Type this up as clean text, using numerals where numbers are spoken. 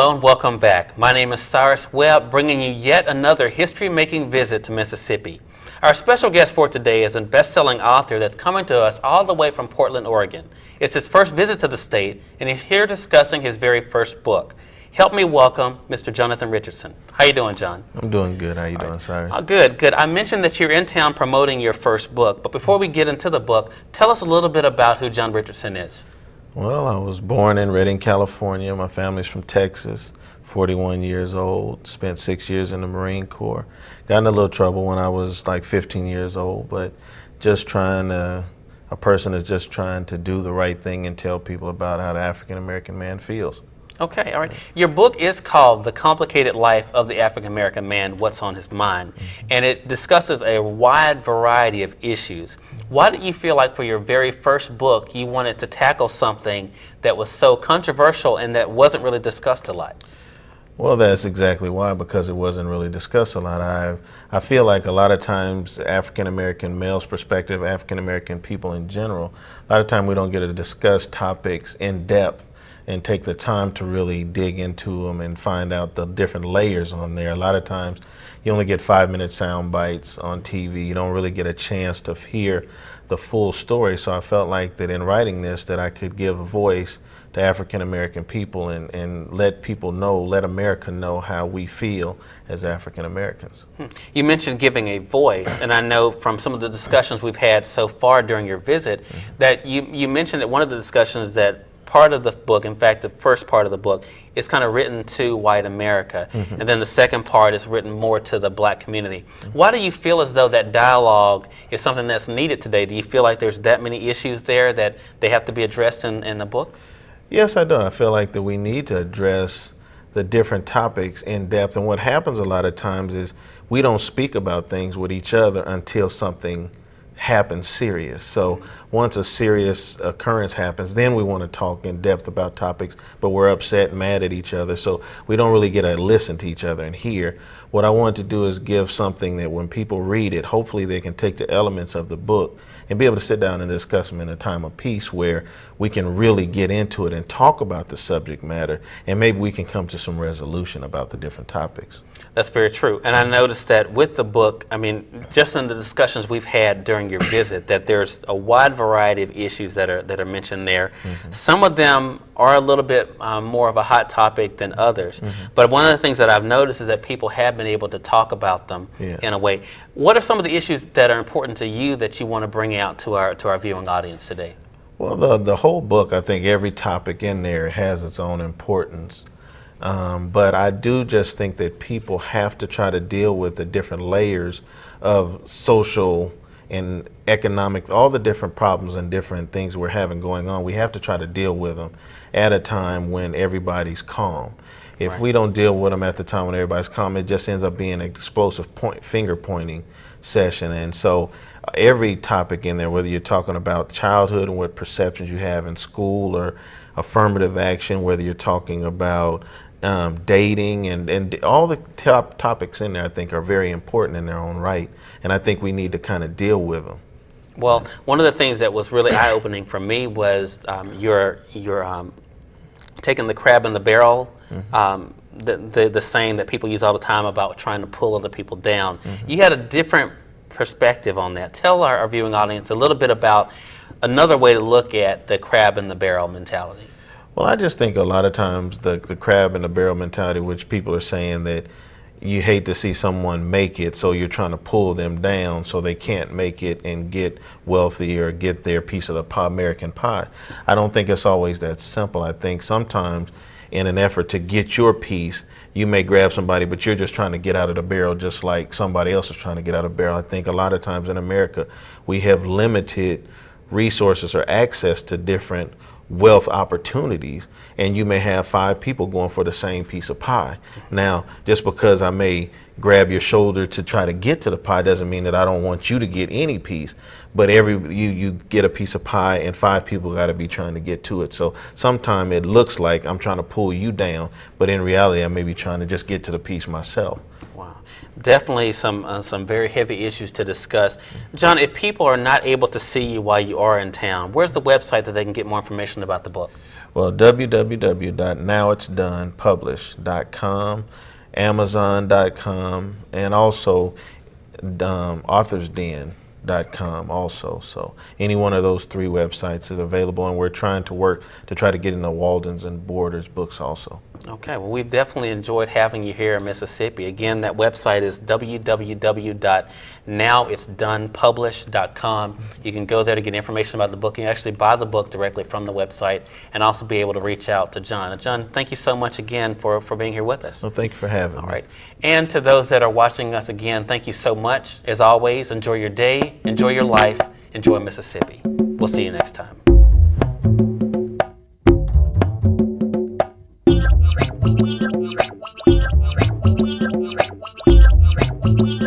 Hello and welcome back. My name is Cyrus Webb, bringing you yet another history-making visit to Mississippi. Our special guest for today is a best-selling author that's coming to us all the way from Portland, Oregon. It's his first visit to the state, and he's here discussing his very first book. Help me welcome Mr. Jonathan Richardson. How you doing, John? I'm doing good. How you doing, Cyrus? Good. I mentioned that you're in town promoting your first book, but before we get into the book, tell us a little bit about who John Richardson is. Well, I was born in Redding, California. My family's from Texas, 41 years old, spent 6 years in the Marine Corps. Got in a little trouble when I was like 15 years old, but a person is just trying to do the right thing and tell people about how the African-American man feels. Okay, all right. Your book is called The Complicated Life of the African-American Man, What's on His Mind, and it discusses a wide variety of issues. Why did you feel like for your very first book you wanted to tackle something that was so controversial and that wasn't really discussed a lot? Well, that's exactly why, because it wasn't really discussed a lot. I feel like a lot of times African-American males' perspective, African-American people in general, a lot of time we don't get to discuss topics in depth and take the time to really dig into them and find out the different layers on there. A lot of times you only get 5-minute sound bites on TV. You don't really get a chance to hear the full story. So I felt like that in writing this that I could give a voice to African American people and let people know, let America know how we feel as African Americans. You mentioned giving a voice, and I know from some of the discussions we've had so far during your visit that you mentioned at one of the discussions that part of the book, in fact, the first part of the book, is kind of written to white America, and then the second part is written more to the black community. Why do you feel as though that dialogue is something that's needed today? Do you feel like there's that many issues there that they have to be addressed in the book? Yes, I do. I feel like that we need to address the different topics in depth, and what happens a lot of times is we don't speak about things with each other until something happens serious. So once a serious occurrence happens, then we want to talk in depth about topics, but we're upset, mad at each other, so we don't really get to listen to each other and hear. What I want to do is give something that when people read it, hopefully they can take the elements of the book and be able to sit down and discuss them in a time of peace where we can really get into it and talk about the subject matter, and maybe we can come to some resolution about the different topics. That's very true. And I noticed that with the book, I mean, just in the discussions we've had during your visit, that there's a wide variety of issues that are mentioned there. Some of them are a little bit more of a hot topic than others. But one of the things that I've noticed is that people have been able to talk about them in a way. What are some of the issues that are important to you that you want to bring out to our viewing audience today? Well, the whole book, I think every topic in there has its own importance. But I do just think that people have to try to deal with the different layers of social and economic, all the different problems and different things we're having going on. We have to try to deal with them at a time when everybody's calm. If we don't deal with them at the time when everybody's calm, it just ends up being an explosive finger pointing session. And so every topic in there, whether you're talking about childhood and what perceptions you have in school, or affirmative action, whether you're talking about dating, and all the top topics in there, I think are very important in their own right, and I think we need to kind of deal with them. Well, one of the things that was really eye-opening for me was your taking the crab in the barrel, the saying that people use all the time about trying to pull other people down. You had a different perspective on that. Tell our viewing audience a little bit about another way to look at the crab in the barrel mentality. Well, I just think a lot of times the crab in the barrel mentality, which people are saying that you hate to see someone make it, so you're trying to pull them down so they can't make it and get wealthy or get their piece of the American pie. I don't think it's always that simple. I think sometimes in an effort to get your piece, you may grab somebody, but you're just trying to get out of the barrel just like somebody else is trying to get out of the barrel. I think a lot of times in America, we have limited resources or access to different wealth opportunities, and you may have 5 people going for the same piece of pie. Now, just because I may grab your shoulder to try to get to the pie doesn't mean that I don't want you to get any piece, but you get a piece of pie and 5 people got to be trying to get to it. So sometimes it looks like I'm trying to pull you down, but in reality I may be trying to just get to the piece myself. Wow. Definitely some very heavy issues to discuss. John, if people are not able to see you while you are in town, where's the website that they can get more information about the book? Well, www.nowitsdonepublish.com, Amazon.com, and also AuthorsDen.com also. So any one of those three websites is available, and we're trying to work to try to get into Walden's and Borders books also. Okay, well, we've definitely enjoyed having you here in Mississippi. Again, that website is www.nowitsdonepublish.com. You can go there to get information about the book. You can actually buy the book directly from the website and also be able to reach out to John. And John, thank you so much again for being here with us. Well, thank you for having me. All right. And to those that are watching us again, thank you so much. As always, enjoy your day, enjoy your life, enjoy Mississippi. We'll see you next time. Thank you.